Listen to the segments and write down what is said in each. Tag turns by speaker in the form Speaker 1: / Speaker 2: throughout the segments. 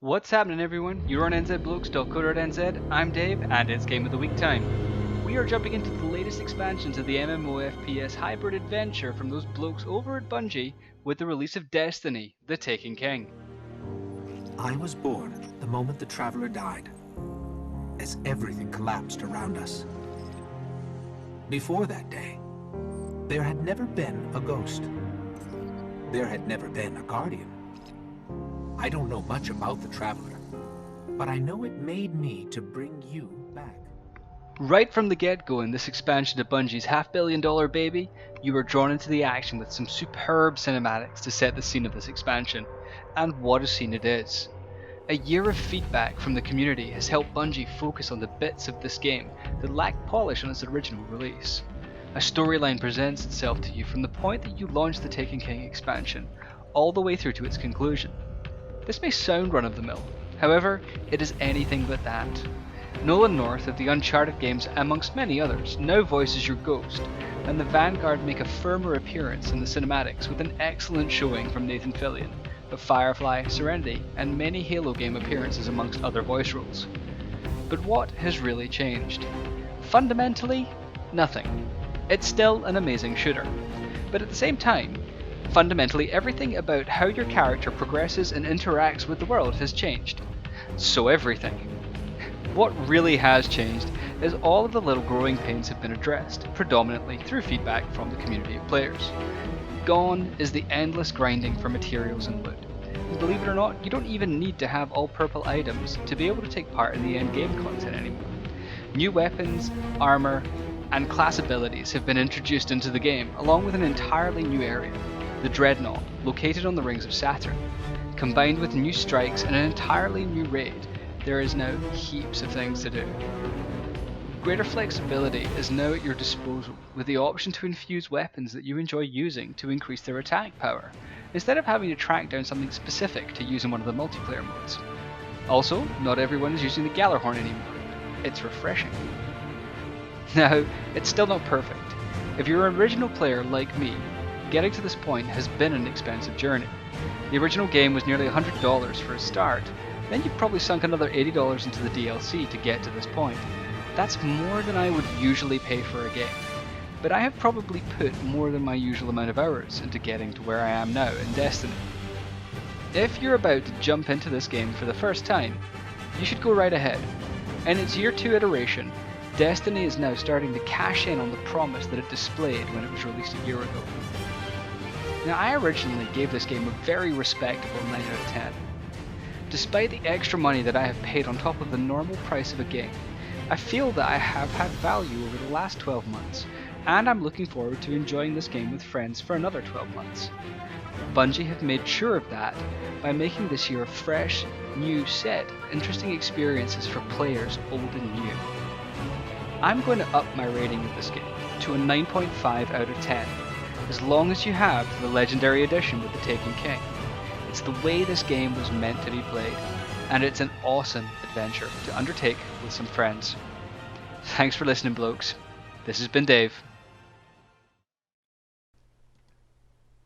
Speaker 1: What's happening, everyone? You're on NZBlokes.co.nz. I'm Dave, and it's Game of the Week time. We are jumping into the latest expansion to the MMO FPS hybrid adventure from those blokes over at Bungie with the release of Destiny, The Taken King.
Speaker 2: I was born the moment the Traveler died, as everything collapsed around us. Before that day, there had never been a ghost. There had never been a Guardian. I don't know much about the Traveler, but I know it made me to bring you back.
Speaker 1: Right from the get-go in this expansion to Bungie's $500 million baby, you are drawn into the action with some superb cinematics to set the scene of this expansion. And what a scene it is. A year of feedback from the community has helped Bungie focus on the bits of this game that lacked polish on its original release. A storyline presents itself to you from the point that you launch the Taken King expansion, all the way through to its conclusion. This may sound run-of-the-mill, however, it is anything but that. Nolan North of the Uncharted games, amongst many others, now voices your Ghost, and the Vanguard make a firmer appearance in the cinematics with an excellent showing from Nathan Fillion of Firefly, Serenity, and many Halo game appearances amongst other voice roles. But what has really changed? Fundamentally, nothing. It's still an amazing shooter, but at the same time, fundamentally everything about how your character progresses and interacts with the world has changed. So everything. What really has changed is all of the little growing pains have been addressed, predominantly through feedback from the community of players. Gone is the endless grinding for materials and loot. And believe it or not, you don't even need to have all purple items to be able to take part in the endgame content anymore. New weapons, armor, and class abilities have been introduced into the game, along with an entirely new area, the Dreadnought, located on the rings of Saturn. Combined with new strikes and an entirely new raid, there is now heaps of things to do. Greater flexibility is now at your disposal, with the option to infuse weapons that you enjoy using to increase their attack power, instead of having to track down something specific to use in one of the multiplayer modes. Also, not everyone is using the Gallarhorn anymore. It's refreshing. Now, it's still not perfect. If you're an original player like me, getting to this point has been an expensive journey. The original game was nearly $100 for a start, then you've probably sunk another $80 into the DLC to get to this point. That's more than I would usually pay for a game, but I have probably put more than my usual amount of hours into getting to where I am now in Destiny. If you're about to jump into this game for the first time, you should go right ahead. In its year 2 iteration, Destiny is now starting to cash in on the promise that it displayed when it was released a year ago. Now, I originally gave this game a very respectable 9 out of 10. Despite the extra money that I have paid on top of the normal price of a game, I feel that I have had value over the last 12 months, and I'm looking forward to enjoying this game with friends for another 12 months. Bungie have made sure of that by making this year a fresh, new set of interesting experiences for players old and new. I'm going to up my rating of this game to a 9.5 out of 10, as long as you have the Legendary Edition with the Taken King. It's the way this game was meant to be played, and it's an awesome adventure to undertake with some friends. Thanks for listening, blokes. This has been Dave.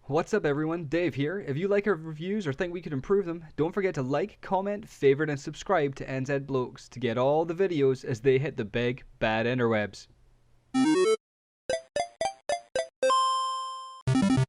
Speaker 1: What's up, everyone? Dave here. If you like our reviews or think we could improve them, don't forget to like, comment, favorite, and subscribe to NZBlokes to get all the videos as they hit the big, bad interwebs.